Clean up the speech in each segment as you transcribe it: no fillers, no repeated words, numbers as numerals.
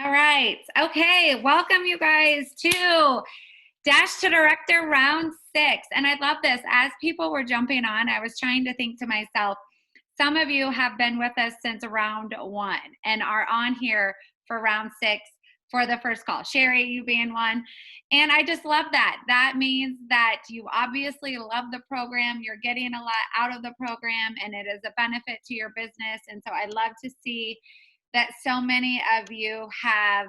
All right. Okay. Welcome, you guys, to Dash to Director Round 6. And I love this. As people were jumping on, I was trying to think to myself, some of you have been with us since round 1 and are on here for round 6 for the first call. Sherry, you being one. And I just love that. That means that you obviously love the program. You're getting a lot out of the program, and it is a benefit to your business. And so I love to see that so many of you have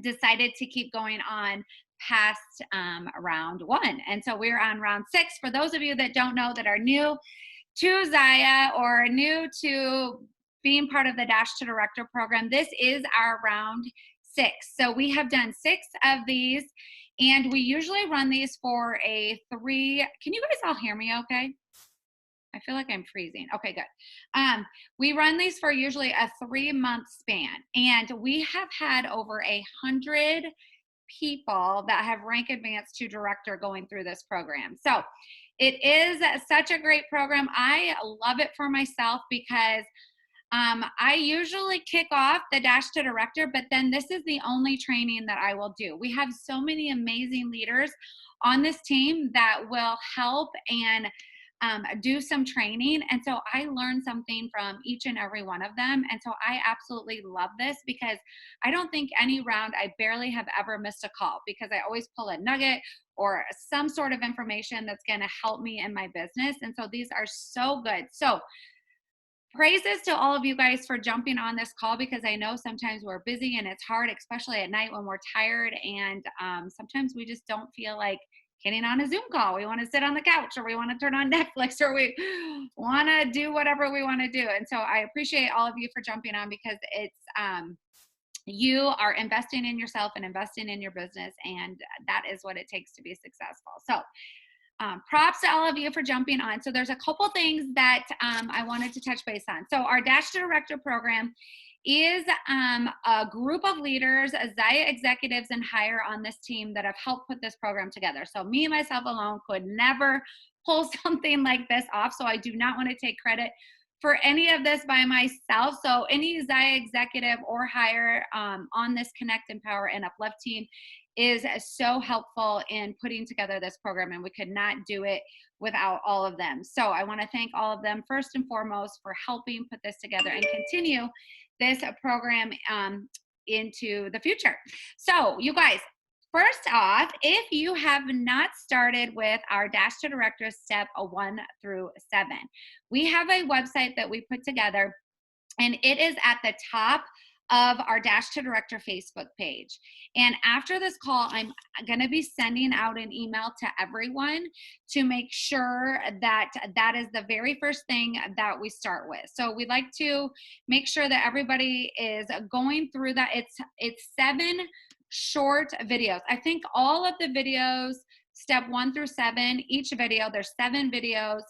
decided to keep going on past round 1. And so we're on round 6. For those of you that don't know, that are new to Zaya or new to being part of the Dash to Director program, this is our round 6. So we have done 6 of these, and we usually run these for a 3. Can you guys all hear me okay? I feel like I'm freezing. Okay, good. We run these for usually a 3-month span, and we have had over 100 people that have rank advanced to director going through this program. So it is such a great program. I love it for myself because I usually kick off the Dash to Director, but then this is the only training that I will do. We have so many amazing leaders on this team that will help and do some training. And so I learned something from each and every one of them. And so I absolutely love this because I don't think any round I barely have ever missed a call, because I always pull a nugget or some sort of information that's going to help me in my business. And so these are so good. So praises to all of you guys for jumping on this call, because I know sometimes we're busy and it's hard, especially at night when we're tired. And sometimes we just don't feel like getting on a Zoom call. We want to sit on the couch, or we want to turn on Netflix, or we want to do whatever we want to do. And so I appreciate all of you for jumping on, because it's you are investing in yourself and investing in your business, and that is what it takes to be successful. So props to all of you for jumping on. So there's a couple things that I wanted to touch base on. So our Dash to Director program is a group of leaders, Zaya executives and higher on this team that have helped put this program together. So me and myself alone could never pull something like this off. So I do not want to take credit for any of this by myself. So any Zaya executive or higher on this Connect, Empower, and Uplift team is so helpful in putting together this program, and we could not do it without all of them. So I want to thank all of them first and foremost for helping put this together and continue this program into the future. So you guys, first off, if you have not started with our Dash to Director step 1 through 7, we have a website that we put together, and it is at the top of our Dash to Director Facebook page. And after this call, I'm going to be sending out an email to everyone to make sure that that is the very first thing that we start with. So we'd like to make sure that everybody is going through that. It's 7 short videos. I think all of the videos, step 1 through 7, each video, there's 7 videos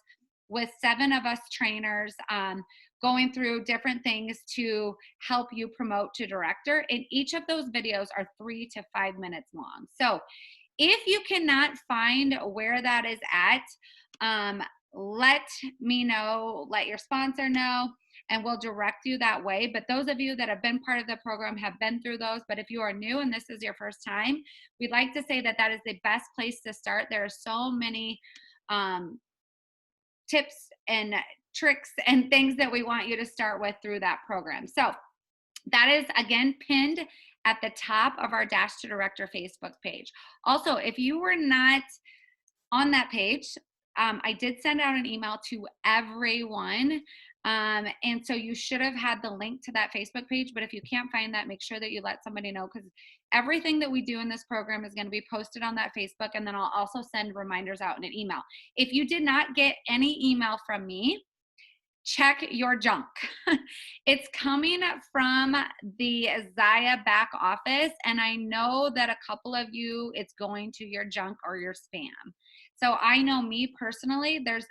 with 7 of us trainers going through different things to help you promote to director. And each of those videos are 3 to 5 minutes long. So if you cannot find where that is at, let me know, let your sponsor know, and we'll direct you that way. But those of you that have been part of the program have been through those. But if you are new and this is your first time, we'd like to say that that is the best place to start. There are so many tips and tricks and things that we want you to start with through that program. So that is, again, pinned at the top of our Dash to Director Facebook page. Also, if you were not on that page, I did send out an email to everyone. And so you should have had the link to that Facebook page. But if you can't find that, make sure that you let somebody know, because everything that we do in this program is going to be posted on that Facebook. And then I'll also send reminders out in an email. If you did not get any email from me, check your junk. It's coming from the Zaya back office, and I know that a couple of you, it's going to your junk or your spam. So I know me personally, there's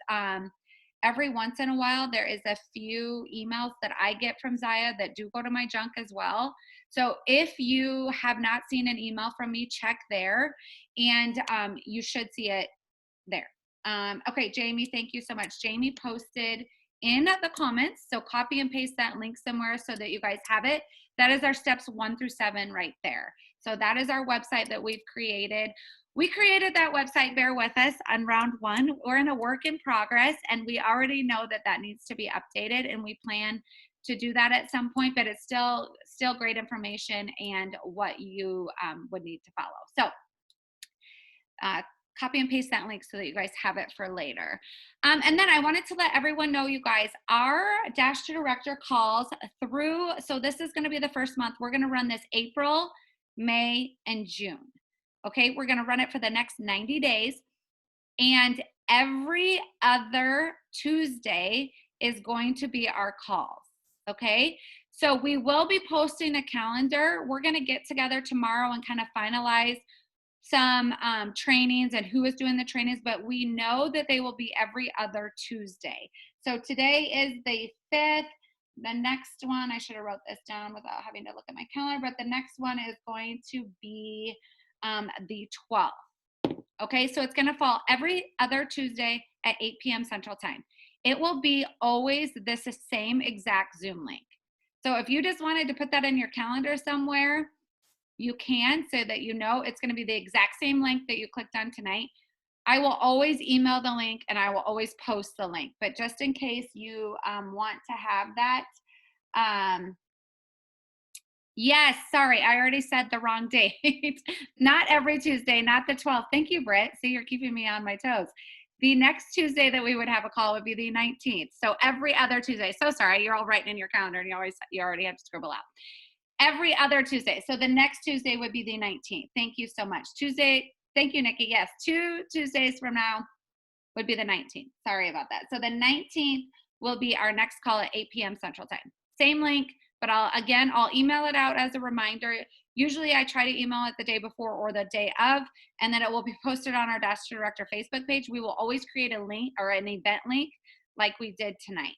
every once in a while, there is a few emails that I get from Zaya that do go to my junk as well. So if you have not seen an email from me, check there, and you should see it there. Okay, Jamie, thank you so much. Jamie posted in the comments, so copy and paste that link somewhere so that you guys have it. That is our steps 1 through 7 right there. So that is our website that we've created. We created that website, bear with us, on round 1. We're in a work in progress, and we already know that that needs to be updated, and we plan to do that at some point, but it's still great information and what you would need to follow. So copy and paste that link so that you guys have it for later. And then I wanted to let everyone know, you guys, our Dash to Director calls through, so this is going to be the first month. We're going to run this April, May, and June. Okay, we're going to run it for the next 90 days. And every other Tuesday is going to be our calls. Okay, so we will be posting a calendar. We're going to get together tomorrow and kind of finalize some trainings and who is doing the trainings, but we know that they will be every other Tuesday. So today is the 5th. The next one, I should have wrote this down without having to look at my calendar, but the next one is going to be the 12th. Okay, so it's going to fall every other Tuesday at 8 p.m. Central Time. It will be always this same exact Zoom link. So if you just wanted to put that in your calendar somewhere, you can, so that you know it's going to be the exact same link that you clicked on tonight. I will always email the link and I will always post the link, but just in case you want to have that. Yes, sorry, I already said the wrong date. Not every Tuesday, not the 12th. Thank you, Britt. See, you're keeping me on my toes. The next Tuesday that we would have a call would be the 19th. So every other Tuesday. So sorry, you're all writing in your calendar and you already have to scribble out. Every other Tuesday. So the next Tuesday would be the 19th. Thank you so much. Tuesday, thank you, Nikki. Yes, 2 Tuesdays from now would be the 19th. Sorry about that. So the 19th will be our next call at 8 p.m. Central Time. Same link, but I'll email it out as a reminder. Usually I try to email it the day before or the day of, and then it will be posted on our Dash to Director Facebook page. We will always create a link or an event link like we did tonight.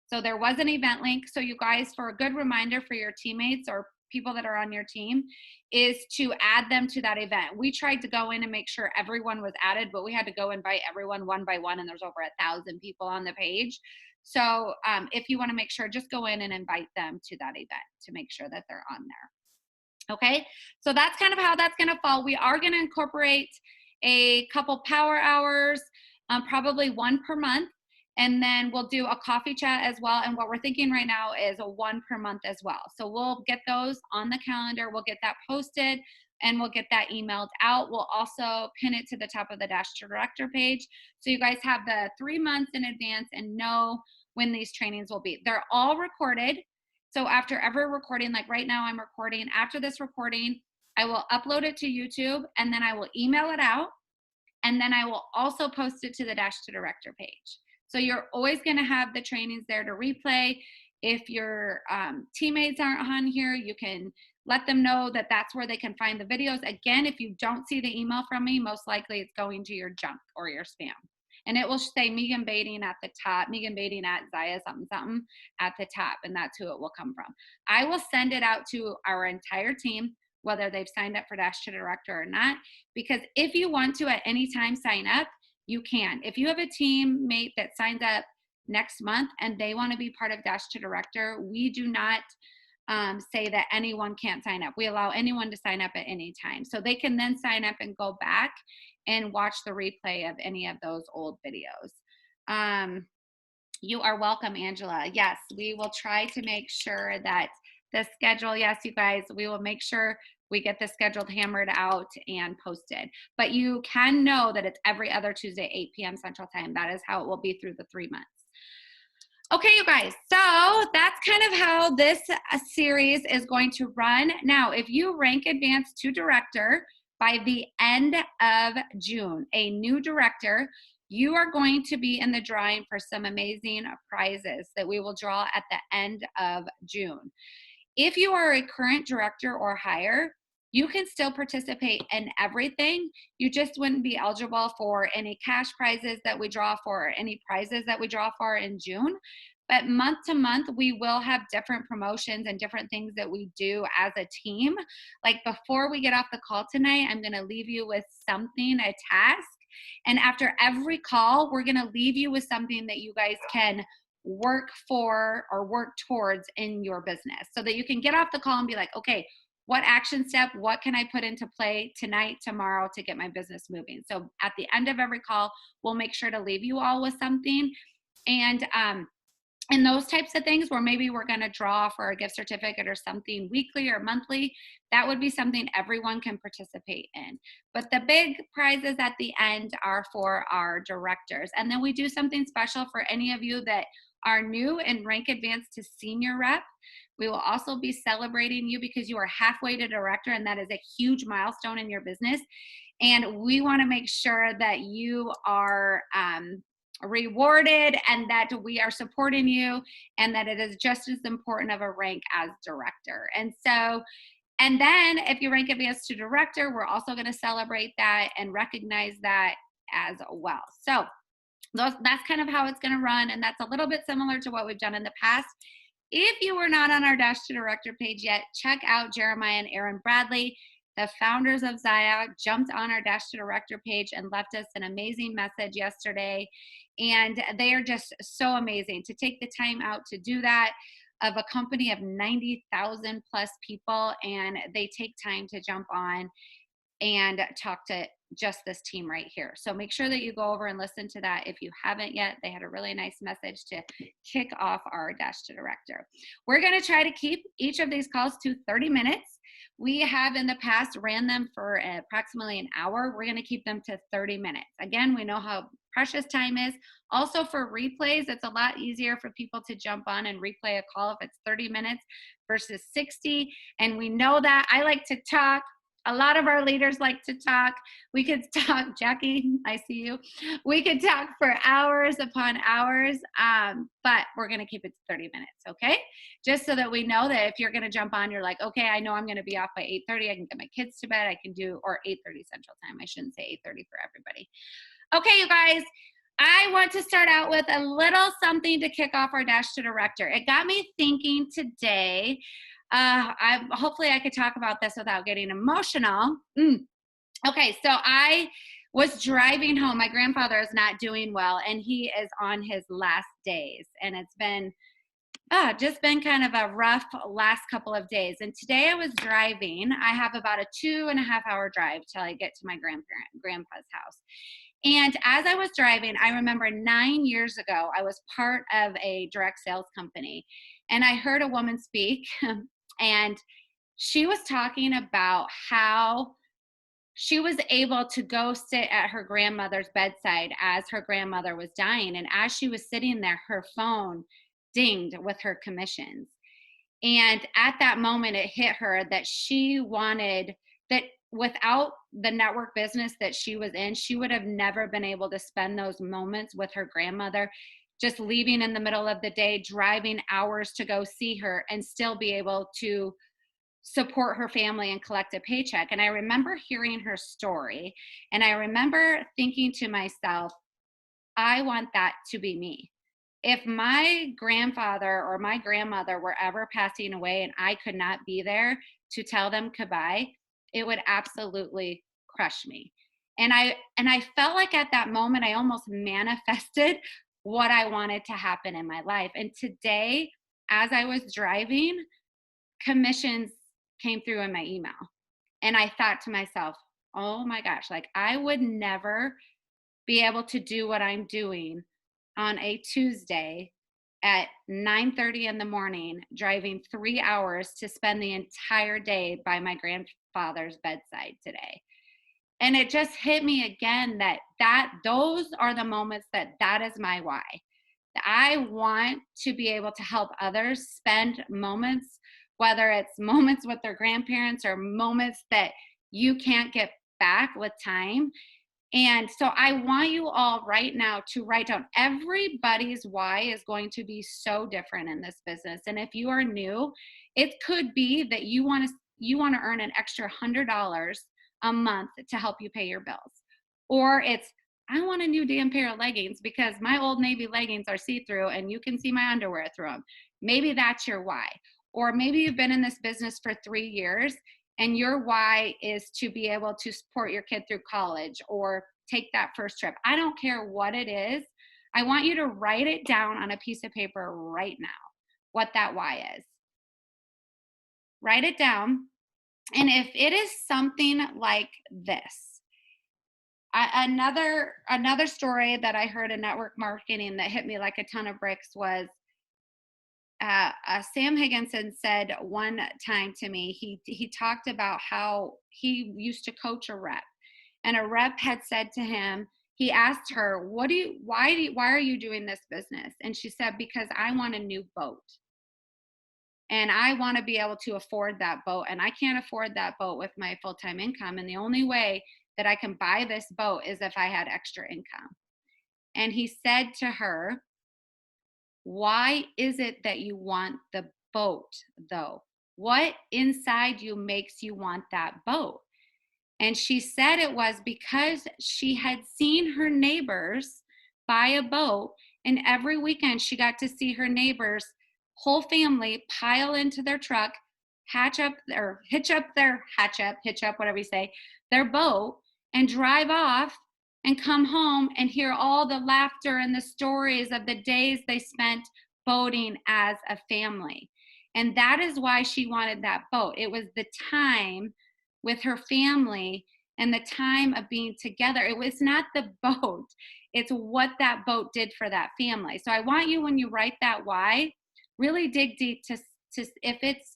So there was an event link. So you guys, for a good reminder for your teammates or people that are on your team, is to add them to that event. We tried to go in and make sure everyone was added, but we had to go invite everyone one by one, and there's over 1,000 people on the page. So if you want to make sure, just go in and invite them to that event to make sure that they're on there. Okay, so that's kind of how that's going to fall. We are going to incorporate a couple power hours, probably 1 per month. And then we'll do a coffee chat as well. And what we're thinking right now is a 1 per month as well. So we'll get those on the calendar. We'll get that posted and we'll get that emailed out. We'll also pin it to the top of the Dash to Director page. So you guys have the 3 months in advance and know when these trainings will be. They're all recorded. So after every recording, like right now I'm recording, after this recording, I will upload it to YouTube and then I will email it out. And then I will also post it to the Dash to Director page. So you're always going to have the trainings there to replay. If your teammates aren't on here, you can let them know that that's where they can find the videos. Again, if you don't see the email from me, most likely it's going to your junk or your spam. And it will say Megan Bading at the top, Megan Bading at Zaya something something at the top, and that's who it will come from. I will send it out to our entire team, whether they've signed up for Dash to Director or not, because if you want to at any time sign up, you can. If you have a teammate that signs up next month and they want to be part of Dash to Director, we do not say that anyone can't sign up. We allow anyone to sign up at any time. So they can then sign up and go back and watch the replay of any of those old videos. You are welcome, Angela. Yes, we will try to make sure that the schedule, yes, you guys, we will make sure we get the schedule hammered out and posted. But you can know that it's every other Tuesday, 8 p.m. Central Time. That is how it will be through the 3 months. Okay, you guys, so that's kind of how this series is going to run. Now, if you rank Advanced to Director by the end of June, a new director, you are going to be in the drawing for some amazing prizes that we will draw at the end of June. If you are a current director or higher, you can still participate in everything. You just wouldn't be eligible for any cash prizes that we draw for, or any prizes that we draw for in June. But month to month, we will have different promotions and different things that we do as a team. Like before we get off the call tonight, I'm gonna leave you with something, a task. And after every call, we're gonna leave you with something that you guys can work for or work towards in your business, so that you can get off the call and be like, okay, what action step, what can I put into play tonight, tomorrow to get my business moving? So at the end of every call, we'll make sure to leave you all with something. And those types of things where maybe we're going to draw for a gift certificate or something weekly or monthly, that would be something everyone can participate in. But the big prizes at the end are for our directors. And then we do something special for any of you that are new and rank advanced to senior rep. We will also be celebrating you because you are halfway to director, and that is a huge milestone in your business. And we want to make sure that you are rewarded and that we are supporting you, and that it is just as important of a rank as director. And then if you rank advanced to director, we're also going to celebrate that and recognize that as well. So that's kind of how it's going to run, and that's a little bit similar to what we've done in the past. If you were not on our Dash to Director page yet, check out Jeremiah and Aaron Bradley. The founders of Zaya jumped on our Dash to Director page and left us an amazing message yesterday. And they are just so amazing to take the time out to do that, of a company of 90,000 plus people. And they take time to jump on and talk to just this team right here. So make sure that you go over and listen to that if you haven't yet. They had a really nice message to kick off our Dash to Director. We're going to try to keep each of these calls to 30 minutes. We have in the past ran them for approximately an hour. We're going to keep them to 30 minutes. Again, we know how precious time is. Also for replays, it's a lot easier for people to jump on and replay a call if it's 30 minutes versus 60. And we know that. I like to talk. A lot of our leaders like to talk. We could talk, Jackie, I see you. We could talk for hours upon hours, but we're gonna keep it to 30 minutes, okay? Just so that we know that if you're gonna jump on, you're like, okay, I know I'm gonna be off by 8:30, I can get my kids to bed, I can do, or 8:30 Central Time, I shouldn't say 8:30 for everybody. Okay, you guys, I want to start out with a little something to kick off our Dash to Director. It got me thinking today. Hopefully I could talk about this without getting emotional. Okay, so I was driving home. My grandfather is not doing well, and he is on his last days. And it's been just been kind of a rough last couple of days. And today I was driving. I have about a 2.5-hour drive till I get to my grandpa's house. And as I was driving, I remember 9 years ago, I was part of a direct sales company, and I heard a woman speak. And she was talking about how she was able to go sit at her grandmother's bedside as her grandmother was dying. And as she was sitting there, her phone dinged with her commissions. And at that moment, it hit her that she wanted that without the network business that she was in, she would have never been able to spend those moments with her grandmother, just leaving in the middle of the day, driving hours to go see her, and still be able to support her family and collect a paycheck. And I remember hearing her story, and I remember thinking to myself, I want that to be me. If my grandfather or my grandmother were ever passing away and I could not be there to tell them goodbye, it would absolutely crush me. And I felt like at that moment I almost manifested what I wanted to happen in my life. And today, as I was driving, commissions came through in my email. And I thought to myself, oh my gosh, like I would never be able to do what I'm doing on a Tuesday at 9:30 in the morning, driving 3 hours to spend the entire day by my grandfather's bedside today. And it just hit me again that those are the moments that is my why. I want to be able to help others spend moments, whether it's moments with their grandparents or moments that you can't get back with time. And so I want you all right now to write down, everybody's why is going to be so different in this business. And if you are new, it could be that you want to earn an extra $100 a month to help you pay your bills. Or it's, I want a new damn pair of leggings because my Old Navy leggings are see-through and you can see my underwear through them. Maybe that's your why. Or maybe you've been in this business for 3 years and your why is to be able to support your kid through college or take that first trip. I don't care what it is. I want you to write it down on a piece of paper right now, what that why is. Write it down. And if it is something like this, another story that I heard in network marketing that hit me like a ton of bricks was Sam Higginson said one time to me, he talked about how he used to coach a rep, and a rep had said to him, he asked her, why are you doing this business? And she said, because I want a new boat. And I want to be able to afford that boat. And I can't afford that boat with my full-time income. And the only way that I can buy this boat is if I had extra income. And he said to her, why is it that you want the boat though? What inside you makes you want that boat? And she said it was because she had seen her neighbors buy a boat, and every weekend she got to see her neighbors' whole family pile into their truck, hitch up, whatever you say, their boat, and drive off and come home and hear all the laughter and the stories of the days they spent boating as a family. And that is why she wanted that boat. It was the time with her family and the time of being together. It was not the boat, it's what that boat did for that family. So I want you, when you write that why, really dig deep to if it's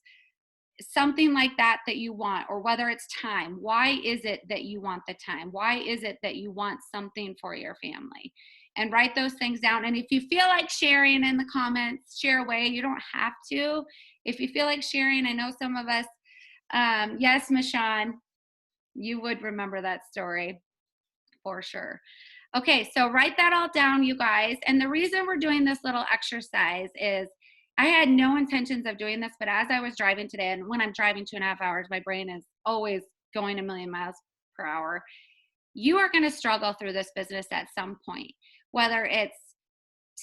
something like that you want, or whether it's time. Why is it that you want the time? Why is it that you want something for your family? And write those things down. And if you feel like sharing in the comments, share away. You don't have to. If you feel like sharing, I know some of us, yes, Michonne, you would remember that story for sure. Okay, so write that all down, you guys. And the reason we're doing this little exercise is I had no intentions of doing this, but as I was driving today, and when I'm driving 2.5 hours, my brain is always going a million miles per hour. You are going to struggle through this business at some point, whether it's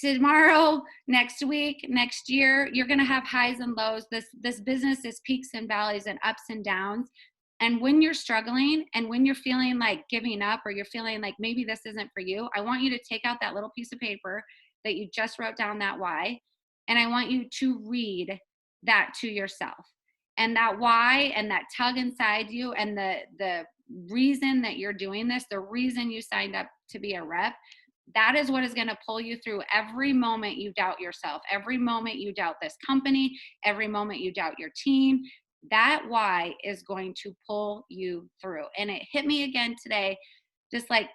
tomorrow, next week, next year. You're going to have highs and lows. This business is peaks and valleys and ups and downs. And when you're struggling and when you're feeling like giving up, or you're feeling like maybe this isn't for you, I want you to take out that little piece of paper that you just wrote down that why, and I want you to read that to yourself. And that why and that tug inside you, and the reason that you're doing this, the reason you signed up to be a rep, that is what is going to pull you through every moment you doubt yourself, every moment you doubt this company, every moment you doubt your team. That why is going to pull you through. And it hit me again today, just like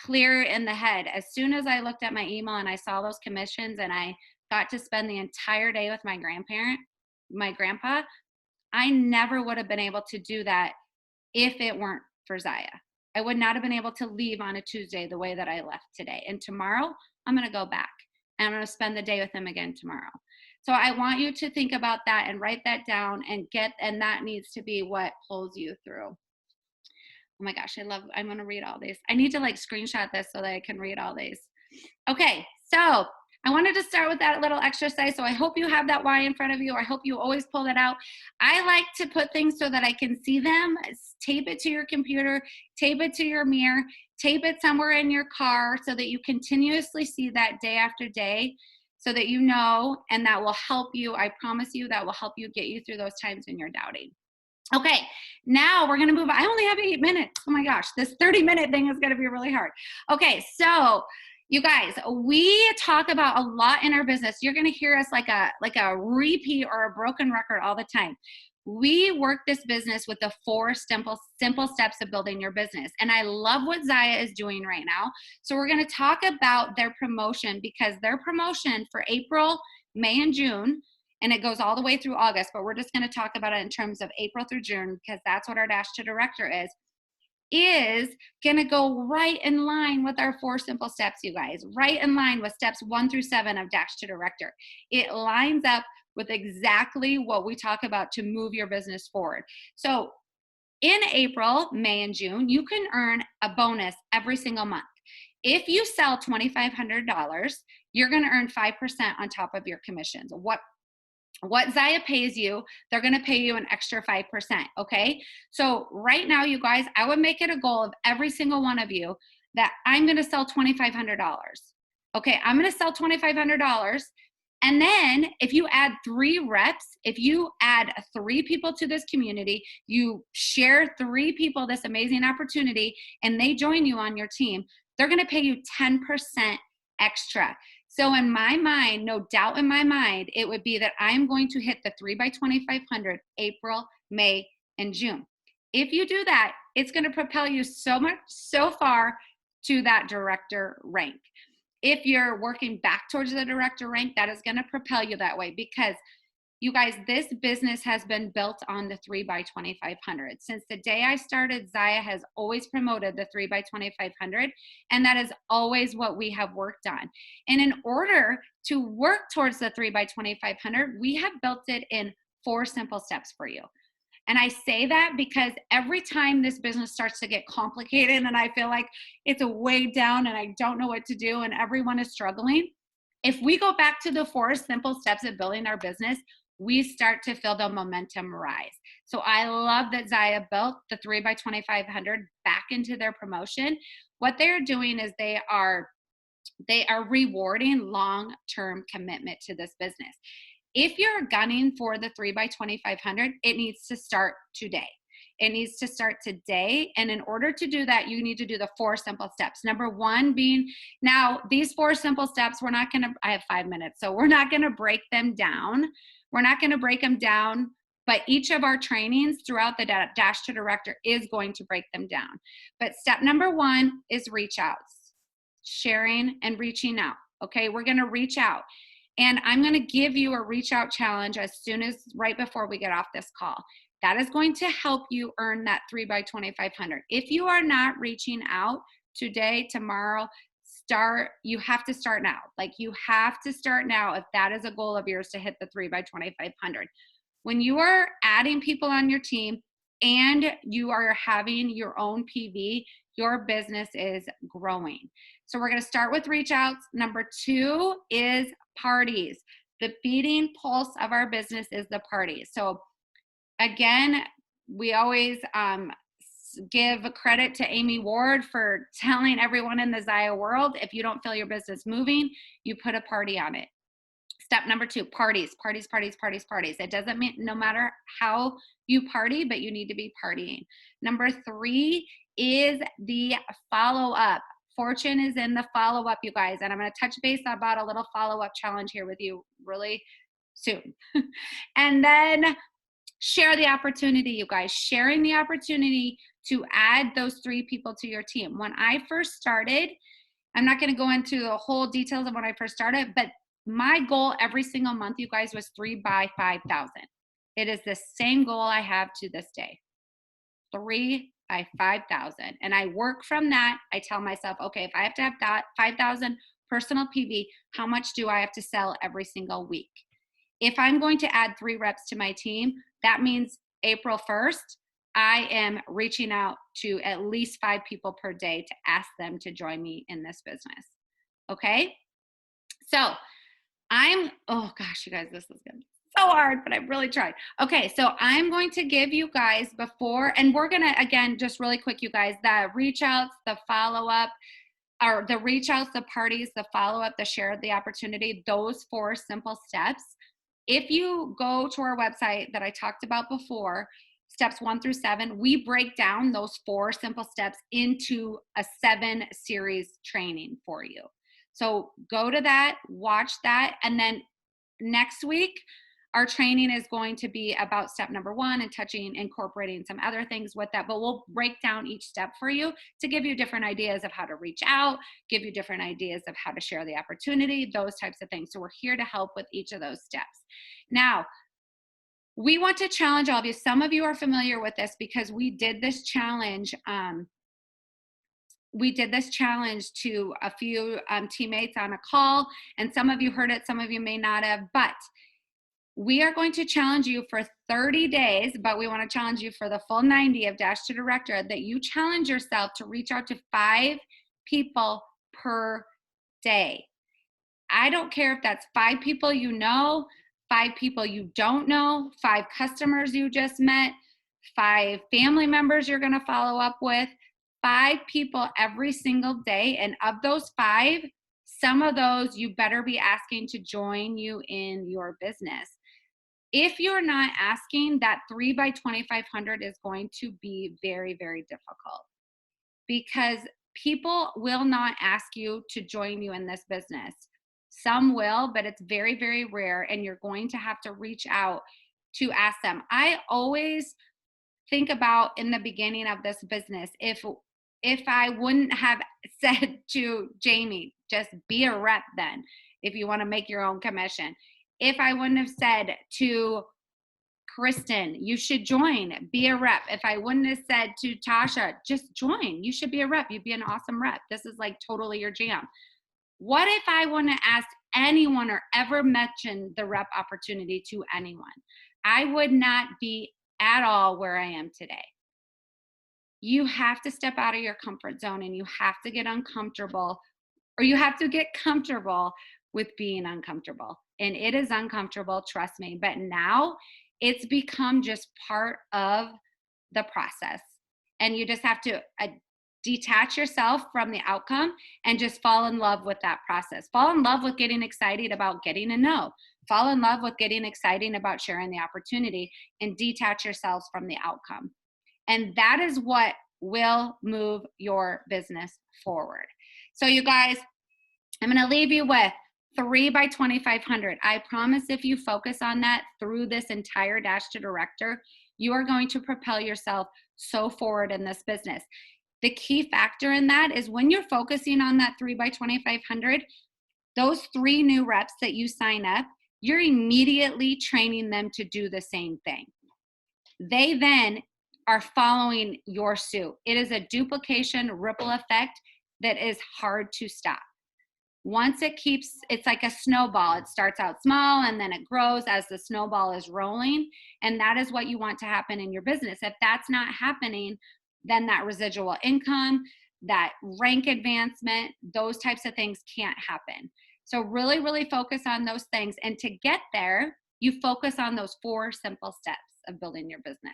clear in the head. As soon as I looked at my email and I saw those commissions, and I got to spend the entire day with my grandpa, I never would have been able to do that if it weren't for Zaya. I would not have been able to leave on a Tuesday the way that I left today. And tomorrow, I'm going to go back, and I'm going to spend the day with him again tomorrow. So I want you to think about that and write that down, and that needs to be what pulls you through. Oh my gosh, I'm going to read all these. I need to like screenshot this so that I can read all these. Okay, so I wanted to start with that little exercise. So I hope you have that why in front of you. I hope you always pull that out. I like to put things so that I can see them. Tape it to your computer, tape it to your mirror, tape it somewhere in your car so that you continuously see that day after day, so that you know, and that will help you. I promise you that will help you get you through those times when you're doubting. Okay, now we're gonna move on. I only have 8 minutes. Oh my gosh, this 30-minute thing is gonna be really hard. Okay, so you guys, we talk about a lot in our business. You're gonna hear us like a repeat or a broken record all the time. We work this business with the 4 simple steps of building your business. And I love what Zaya is doing right now. So we're gonna talk about their promotion, because their promotion for April, May, and June, and it goes all the way through August, but we're just going to talk about it in terms of April through June, because that's what our Dash to Director is going to go right in line with our 4 simple steps, you guys, right in line with steps 1 through 7 of Dash to Director. It lines up with exactly what we talk about to move your business forward. So in April, May, and June, you can earn a bonus every single month. If you sell $2,500, you're going to earn 5% on top of your commissions. What Zaya pays you, they're going to pay you an extra 5%, okay? So right now, you guys, I would make it a goal of every single one of you that I'm going to sell $2,500. Okay, I'm going to sell $2,500. And then if you add 3 reps, if you add 3 people to this community, you share 3 people this amazing opportunity, and they join you on your team, they're going to pay you 10% extra. So in my mind, no doubt in my mind, it would be that I'm going to hit the 3 by 2,500 April, May, and June. If you do that, it's going to propel you so far to that director rank. If you're working back towards the director rank, that is going to propel you that way, because you guys, this business has been built on the 3 by 2,500. Since the day I started, Zaya has always promoted the 3 by 2,500, and that is always what we have worked on. And in order to work towards the 3 by 2,500, we have built it in 4 simple steps for you. And I say that because every time this business starts to get complicated and I feel like it's a way down and I don't know what to do and everyone is struggling, if we go back to the 4 simple steps of building our business, we start to feel the momentum rise. So I love that Zaya built the 3 by 2,500 back into their promotion. What they're doing is they are rewarding long-term commitment to this business. If you're gunning for the 3 by 2,500, it needs to start today. It needs to start today. And in order to do that, you need to do the 4 simple steps. Number 1 being, now these 4 simple steps, I have 5 minutes, so we're not going to break them down. We're not going to break them down, but each of our trainings throughout the Dash to Director is going to break them down. But step number 1 is reach outs, sharing and reaching out. Okay, we're going to reach out. And I'm going to give you a reach out challenge right before we get off this call. That is going to help you earn that 3 by 2,500. If you are not reaching out today, tomorrow, you have to start now. Like, you have to start now if that is a goal of yours to hit the 3 by 2,500. When you are adding people on your team and you are having your own PV, your business is growing. So we're going to start with reach outs. Number 2 is parties. The beating pulse of our business is the parties. So again, we always give credit to Amy Ward for telling everyone in the Zaya world, if you don't feel your business moving, you put a party on it. Step number 2, parties, parties, parties, parties, parties. It doesn't mean no matter how you party, but you need to be partying. Number 3 is the follow-up. Fortune is in the follow-up, you guys, and I'm going to touch base about a little follow-up challenge here with you really soon. And then share the opportunity, you guys. Sharing the opportunity to add those 3 people to your team. When I first started, I'm not going to go into the whole details of when I first started, but my goal every single month, you guys, was 3 by 5,000. It is the same goal I have to this day. 3 by 5,000. And I work from that. I tell myself, okay, if I have to have that 5,000 personal PV, how much do I have to sell every single week? If I'm going to add 3 reps to my team, that means April 1st, I am reaching out to at least 5 people per day to ask them to join me in this business. Okay? So oh gosh, you guys, this is good. So hard, but I really tried. Okay, so I'm going to give you guys before, and we're going to, again, just really quick, you guys, the reach outs, the follow-up, or the reach outs, the parties, the follow-up, the share, the opportunity, those 4 simple steps. If you go to our website that I talked about before, steps 1 through 7, we break down those 4 simple steps into a 7-series training for you. So go to that, watch that, and then next week, our training is going to be about step number 1 and incorporating some other things with that, but we'll break down each step for you to give you different ideas of how to reach out, give you different ideas of how to share the opportunity, those types of things. So we're here to help with each of those steps. Now, we want to challenge all of you. Some of you are familiar with this because we did this challenge. We did this challenge to a few teammates on a call, and some of you heard it, some of you may not have, but we are going to challenge you for 30 days, but we want to challenge you for the full 90 of Dash to Director, that you challenge yourself to reach out to 5 people per day. I don't care if that's 5 people you know, 5 people you don't know, 5 customers you just met, 5 family members you're going to follow up with, 5 people every single day. And of those 5, some of those you better be asking to join you in your business. If you're not asking, that 3 by 2,500 is going to be very, very difficult, because people will not ask you to join you in this business. Some will, but it's very, very rare, and you're going to have to reach out to ask them. I always think about in the beginning of this business, if I wouldn't have said to Jamie, just be a rep then, if you want to make your own commission. If I wouldn't have said to Kristen, you should join, be a rep. If I wouldn't have said to Tasha, just join, you should be a rep. You'd be an awesome rep. This is like totally your jam. What if I wouldn't have asked anyone or ever mentioned the rep opportunity to anyone? I would not be at all where I am today. You have to step out of your comfort zone, and you have to get uncomfortable, or you have to get comfortable with being uncomfortable. And it is uncomfortable, trust me. But now it's become just part of the process. And you just have to detach yourself from the outcome and just fall in love with that process. Fall in love with getting excited about getting a no. Fall in love with getting excited about sharing the opportunity, and detach yourselves from the outcome. And that is what will move your business forward. So you guys, I'm going to leave you with 3 by 2,500. I promise if you focus on that through this entire Dash to Director, you are going to propel yourself so forward in this business. The key factor in that is when you're focusing on that 3 by 2,500, those 3 new reps that you sign up, you're immediately training them to do the same thing. They then are following your suit. It is a duplication ripple effect that is hard to stop. Once it's like a snowball. It starts out small and then it grows as the snowball is rolling. And that is what you want to happen in your business. If that's not happening, then that residual income, that rank advancement, those types of things can't happen. So really, really focus on those things. And to get there, you focus on those 4 simple steps of building your business.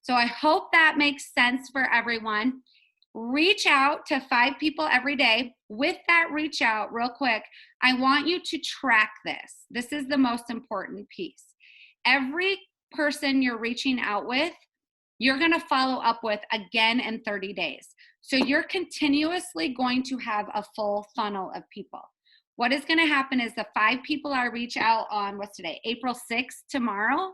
So I hope that makes sense for everyone. Reach out to 5 people every day. With that reach out, real quick, I want you to track this. This is the most important piece. Every person you're reaching out with, you're going to follow up with again in 30 days. So you're continuously going to have a full funnel of people. What is going to happen is the 5 people I reach out on, what's today? April 6th, tomorrow.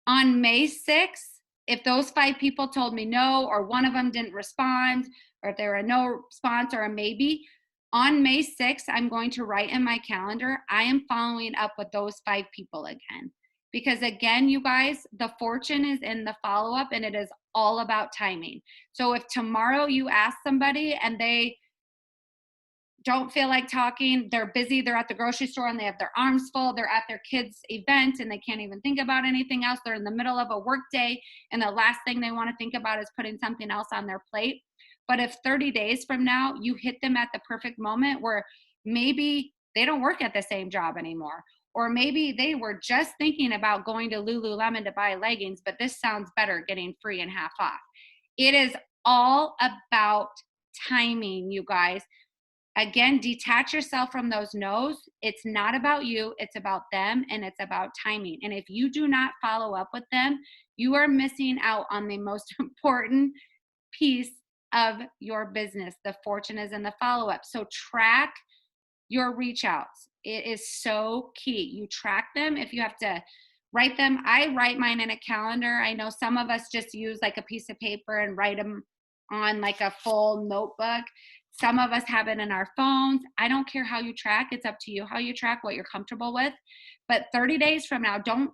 On May 6th, if those 5 people told me no, or one of them didn't respond, or if they were a no response or a maybe, on May 6th, I'm going to write in my calendar, I am following up with those 5 people again. Because again, you guys, the fortune is in the follow-up, and it is all about timing. So if tomorrow you ask somebody and they don't feel like talking, they're busy, they're at the grocery store and they have their arms full, they're at their kids' event and they can't even think about anything else, they're in the middle of a work day and the last thing they want to think about is putting something else on their plate. But if 30 days from now you hit them at the perfect moment where maybe they don't work at the same job anymore, or maybe they were just thinking about going to Lululemon to buy leggings, but this sounds better, getting free and half off. It is all about timing, you guys. Again, detach yourself from those no's. It's not about you, it's about them, and it's about timing. And if you do not follow up with them, you are missing out on the most important piece of your business. The fortune is in the follow-up. So track your reach outs. It is so key. You track them. If you have to write them, I write mine in a calendar. I know some of us just use like a piece of paper and write them on like a full notebook. Some of us have it in our phones. I don't care how you track. It's up to you how you track, what you're comfortable with. But 30 days from now, don't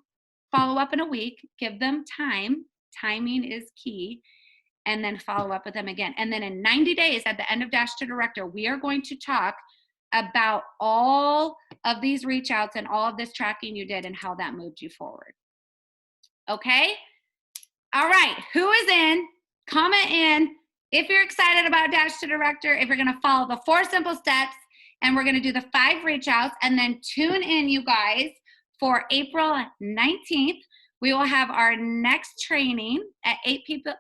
follow up in a week. Give them time. Timing is key. And then follow up with them again. And then in 90 days at the end of Dash to Director, we are going to talk about all of these reach outs and all of this tracking you did and how that moved you forward. Okay? All right. Who is in? Comment in if you're excited about Dash to Director, if you're going to follow the 4 simple steps, and we're going to do the 5 reach outs, and then tune in, you guys, for April 19th. We will have our next training at 8 people.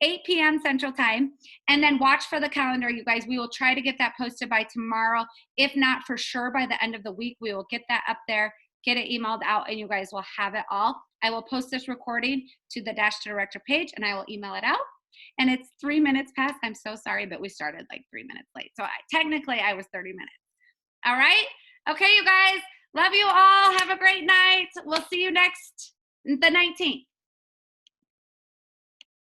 8 p.m. Central Time. And then watch for the calendar, you guys. We will try to get that posted by tomorrow. If not, for sure, by the end of the week, we will get that up there, get it emailed out, and you guys will have it all. I will post this recording to the Dash to Director page, and I will email it out. And it's 3 minutes past. I'm so sorry, but we started like 3 minutes late. So technically, I was 30 minutes. All right? Okay, you guys. Love you all. Have a great night. We'll see you the 19th.